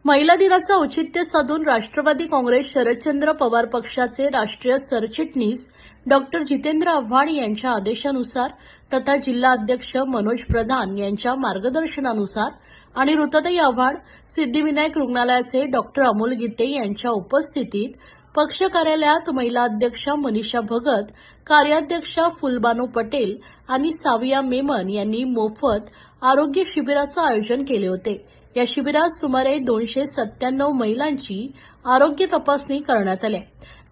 महिला दिनाचं औचित्य साधून राष्ट्रवादी काँग्रेस शरदचंद्र पवार पक्षाचे राष्ट्रीय सरचिटणीस डॉक्टर जितेंद्र आव्हाड यांच्या आदेशानुसार तथा जिल्हा अध्यक्ष मनोज प्रधान यांच्या मार्गदर्शनानुसार आणि ऋतुताई आव्हाड सिद्धिविनायक रुग्णालयाचे डॉक्टर अमोल गीते यांच्या उपस्थितीत पक्ष कार्यालयात महिला अध्यक्षा मनीषा भगत, कार्याध्यक्षा फुलबानो पटेल आणि साविया मेमन यांनी मोफत आरोग्य शिबिराचं आयोजन केले होते। या शिबिरात सुमारे 297 महिलांची आरोग्य तपासणी करण्यात आली।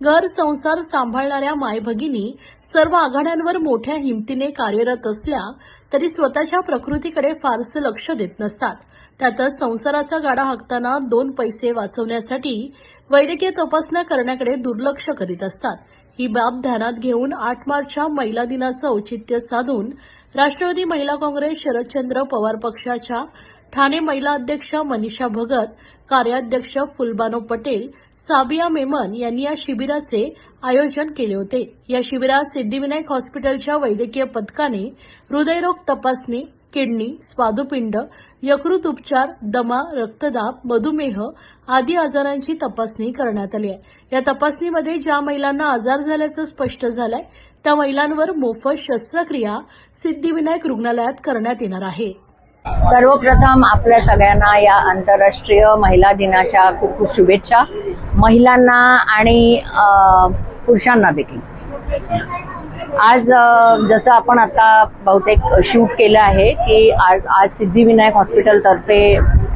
घर संसार सांभाळणाऱ्या मायभगिनी सर्व आघाड्यांवर मोठ्या हिमतीने कार्यरत असल्या तरी स्वतःच्या प्रकृतीकडे फारसे लक्ष देत नसतात। त्यातच संसाराचा गाडा हाकताना 2 पैसे वाचवण्यासाठी वैद्यकीय तपासण्या करण्याकडे दुर्लक्ष करीत असतात। ही बाब ध्यानात घेऊन 8 मार्चच्या महिला दिनाचं औचित्य साधून राष्ट्रवादी महिला काँग्रेस शरदचंद्र पवार पक्षाच्या ठाणे महिला अध्यक्ष मनीषा भगत, कार्याध्यक्ष फुलबानो पटेल, साबिया मेमन यांनी या शिबिराचे आयोजन केले होते। या शिबिरात सिद्धिविनायक हॉस्पिटलच्या वैद्यकीय पथकाने हृदयरोग तपासणी, किडनी, स्वादुपिंड, यकृत उपचार, दमा, रक्तदाब, मधुमेह आदी आजारांची तपासणी करण्यात आली आहे। या तपासणीमध्ये ज्या महिलांना आजार झाल्याचं स्पष्ट झालंय त्या महिलांवर मोफत शस्त्रक्रिया सिद्धिविनायक रुग्णालयात करण्यात येणार आहे। सर्वप्रथम आपल्या सगळ्यांना या आंतरराष्ट्रीय महिला दिनाच्या खूप खूप शुभेच्छा। महिलांना आणि पुरुषांना देखील। आज जसं आपण आता बहुतेक शूट केलं आहे की आज सिद्धिविनायक हॉस्पिटल तर्फे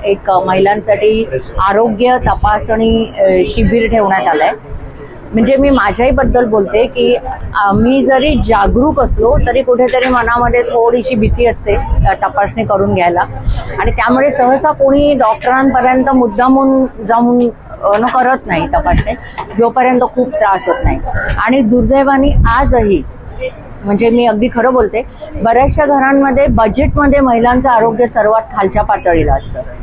एक महिलांसाठी आरोग्य तपासणी शिबिर ठेवण्यात आलंय। म्हणजे मी माझ्याही बद्दल बोलते की मी जरी जागरूक असलो तरी कुठेतरी मनामध्ये थोडीशी भीती असते तपासणी करून घ्यायला, आणि त्यामुळे सहसा कोणी डॉक्टरांपर्यंत मुद्दामून जाऊन करत नाही तपासणी, जोपर्यंत खूप त्रास होत नाही। आणि दुर्दैवाने आजही म्हणजे मी अगदी खरं बोलते, बऱ्याचशा घरांमध्ये बजेटमध्ये महिलांचं आरोग्य सर्वात खालच्या पातळीला असतं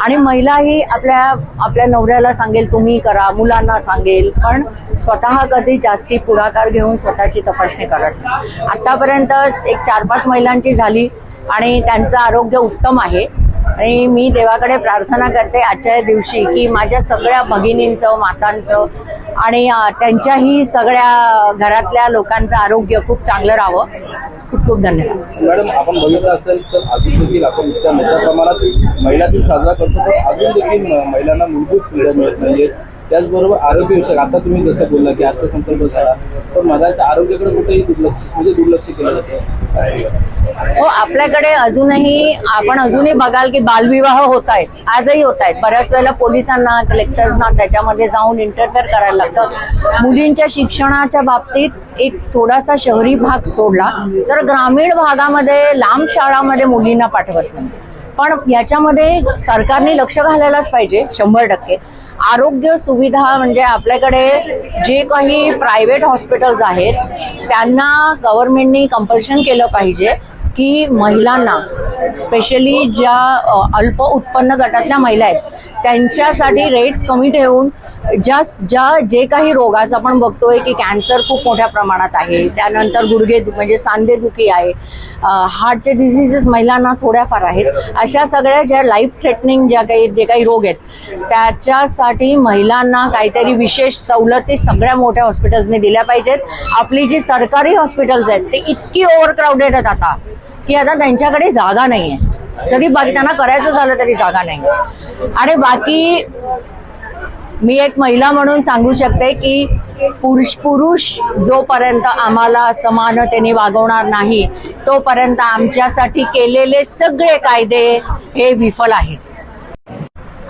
आणि महिलाही आपल्या नवऱ्याला सांगेल तुम्ही करा, मुलांना सांगेल, पण स्वतः कधी जास्ती पुढाकार घेऊन स्वतःची तपासणी करत नाही। आतापर्यंत एक 4-5 महिलांची झाली आणि त्यांचं आरोग्य उत्तम आहे आणि मी देवाकडे प्रार्थना करते आजच्या दिवशी की माझ्या सगळ्या भगिनींचं, मातांचं आणि त्यांच्याही सगळ्या घरातल्या लोकांचं आरोग्य खूप चांगलं राहावं। खूप खूप धन्यवाद। मॅडम, आपण बघितलं असेल तर अजून देखील आपण इतक्या मोठ्या प्रमाणात महिला दिन साजरा करतो, पण अजून देखील महिलांना मूलभूत सुविधा मिळत नाहीये। त्याचबरोबर आरोग्यविषयक आता तुम्ही जसं बोलला की अर्थसंकल्प झाला, पण महिलांच्या आरोग्याकडे कुठेही दुर्लक्ष केलं जातं। हो, आपल्याकडे आपण अजूनही बघाल की बालविवाह होत आहेत, आजही होत आहेत। बऱ्याच वेळेला पोलिसांना, कलेक्टर्सना त्याच्यामध्ये जाऊन इंटरफेअर करायला लागतं। मुलींच्या शिक्षणाच्या बाबतीत एक थोडासा शहरी भाग सोडला तर ग्रामीण भागामध्ये लांब शाळांमध्ये मुलींना पाठवत नाही, पण याच्यामध्ये सरकारने लक्ष घालायलाच पाहिजे 100%। आरोग्य सुविधा म्हणजे आपल्याकडे जे काही प्रायव्हेट हॉस्पिटल्स आहेत त्यांना गव्हर्नमेंटनी कंपल्शन केलं पाहिजे की महिलांना, स्पेशली ज्या अल्प उत्पन्न गटातल्या महिला आहेत त्यांच्यासाठी रेट्स कमी ठेवून जे काही रोगाचा आपण बघतोय की कॅन्सर खूप मोठ्या प्रमाणात आहे, त्यानंतर गुडघे म्हणजे सांधेदुखी आहे, हार्टचे डिझिजेस महिलांना थोड्याफार आहेत, अशा सगळ्या ज्या लाईफ थ्रेटनिंग जे काही रोग आहेत त्याच्यासाठी महिलांना काहीतरी विशेष सवलती सगळ्या मोठ्या हॉस्पिटल्सने दिल्या पाहिजेत। आपली जी सरकारी हॉस्पिटल्स आहेत ते इतकी ओव्हरक्राऊडेड आहेत आता की आता त्यांच्याकडे जागा नाहीये, जरी त्यांना करायचं झालं तरी जागा नाही। आणि बाकी मी एक महिला म्हणून सांगू शकते की पुरुष जोपर्यंत आम्हाला समानतेने वागवणार नाही तोपर्यंत आमच्यासाठी केलेले सगळे कायदे हे विफल आहेत।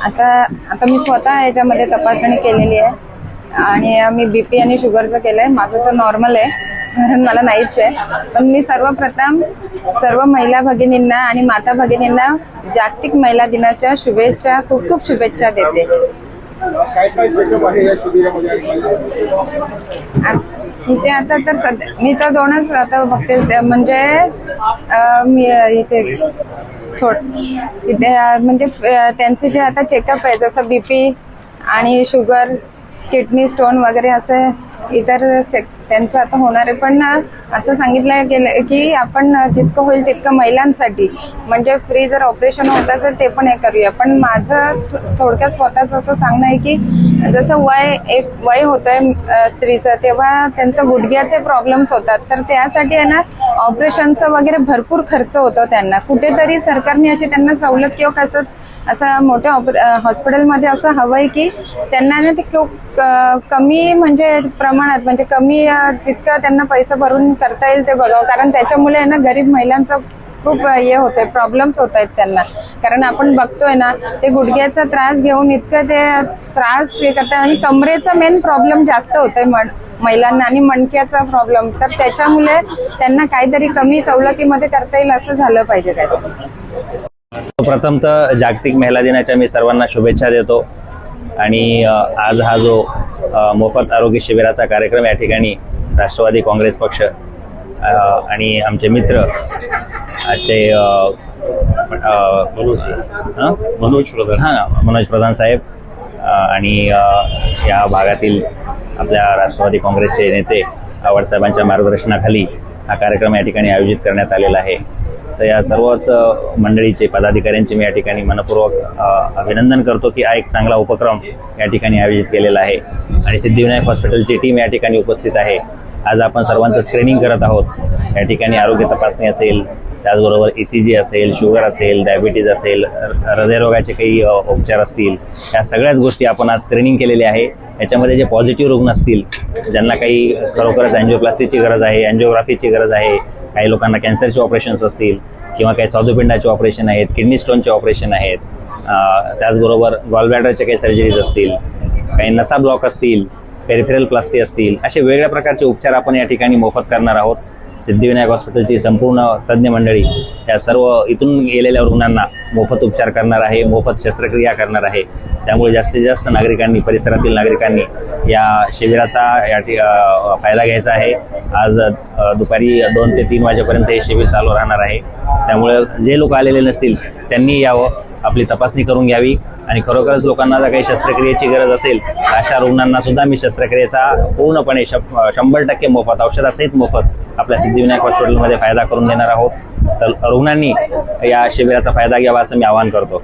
आता मी स्वतः याच्यामध्ये तपासणी केलेली आहे आणि मी बीपी आणि शुगरचं केलंय। माझं तर नॉर्मल आहे, कारण मला नाहीच आहे। पण मी सर्वप्रथम सर्व महिला भगिनींना आणि माता भगिनींना जागतिक महिला दिनाच्या शुभेच्छा, खूप खूप शुभेच्छा देते। इथे आता तर सध्या मी तर 2च आता बघते, म्हणजे मी इथे तिथे म्हणजे त्यांचे जे आता चेकअप आहे जसं बीपी आणि शुगर, किडनी स्टोन वगैरे असं इतर त्यांचं आता होणार आहे. पण असं सांगितलं गेलं की आपण जितकं होईल तितकं महिलांसाठी म्हणजे फ्री जर ऑपरेशन होत असेल ते पण हे करूया. पण माझं थोडक्यात स्वतःच असं सांगणं आहे की जसं वय होतंय स्त्रीचं, तेव्हा त्यांचं गुडघ्याचे प्रॉब्लेम्स होतात, तर त्यासाठी आहे ना ऑपरेशनचं वगैरे भरपूर खर्च होतो त्यांना. कुठेतरी सरकारने अशी त्यांना सवलत किंवा कसं असं मोठ्या हॉस्पिटलमध्ये असं हवंय की त्यांना ना ते कमी म्हणजे प्रमाणात म्हणजे कमी जितकं त्यांना पैसा भरून करता येईल ते बघावं. कारण त्याच्यामुळे आहे ना गरीब महिलांचं खूप हे होतंय, प्रॉब्लेम्स होत आहेत त्यांना. कारण आपण बघतोय ना ते गुडघ्याचा त्रास घेऊन इतकं ते त्रास हे करतात आणि कमरेचा मेन प्रॉब्लेम जास्त होतोय महिलांना आणि मणक्याचा प्रॉब्लेम. तर त्याच्यामुळे त्यांना काहीतरी कमी सवलतीमध्ये करता येईल असं झालं पाहिजे काय. प्रथमतः जागतिक महिला दिनाच्या मी सर्वांना शुभेच्छा देतो. आणि आज हा जो मोफत आरोग्य शिबिराचा कार्यक्रम या ठिकाणी राष्ट्रवादी काँग्रेस पक्ष आणि आमचे मित्र आजचे मनोज प्रधान साहेब आणि या भागातील आपल्या राष्ट्रवादी काँग्रेसचे नेते आव्हाड साहेबांच्या मार्गदर्शनाखाली हा कार्यक्रम या ठिकाणी आयोजित करण्यात आलेला आहे. तर या सर्वच मंडळीचे पदाधिकाऱ्यांचे मी या ठिकाणी मनपूर्वक अभिनंदन करतो की हा एक चांगला उपक्रम या ठिकाणी आयोजित केलेला आहे. आणि सिद्धिविनायक हॉस्पिटलची टीम या ठिकाणी उपस्थित आहे. आज आपण सर्वांचं स्क्रीनिंग करत आहोत. या ठिकाणी आरोग्य तपासणी असेल, त्याचबरोबर ECG असेल, शुगर असेल, डायबिटीज असेल, हृदयरोगाचे काही उपचार असतील, या सगळ्याच गोष्टी आपण आज स्क्रीनिंग केलेली आहे. याच्यामध्ये जे पॉझिटिव्ह रुग्ण असतील, ज्यांना काही खरोखरच अँजिओप्लास्टीची गरज आहे, अँजिओग्राफीची गरज आहे, काही लोकांना कॅन्सरचे ऑपरेशन्स असतील किंवा काही स्वादुपिंडाचे ऑपरेशन आहेत, किडनी स्टोनचे ऑपरेशन आहेत, त्याचबरोबर गॉलब्लॅडरचे काही सर्जरीज असतील, काही नसा ब्लॉक असतील, पेरिफेरल प्लास्टी असतील, असे वेगळ्या प्रकारचे उपचार आपण या ठिकाणी मोफत करणार आहोत. सिद्धिविनायक हॉस्पिटलची संपूर्ण तज्ज्ञ मंडळी या सर्व इथून गेलेल्या रुग्णांना मोफत उपचार करणार आहे, मोफत शस्त्रक्रिया करणार आहे. त्यामुळे जास्तीत जास्त नागरिकांनी, परिसरातील नागरिकांनी या शिबिराचा फायदा घ्यायचा आहे. आज दुपारी 2 ते 3 वाजेपर्यंत हे शिबिर चालू राहणार आहे. त्यामुळे जे लोक आलेले नसतील त्यांनी यावं, आपली तपासणी करून घ्यावी. आणि खरोखरच लोकांना जर काही शस्त्रक्रियेची गरज असेल तर अशा रुग्णांना सुद्धा मी शस्त्रक्रियेचा पूर्णपणे 100% मोफत, औषधासहित मोफत आपल्या सिद्धिविनायक हॉस्पिटलमध्ये फायदा करून देणार आहोत. तर रुग्णांनी या शिबिराचा फायदा घ्यावा असं मी आवाहन करतो.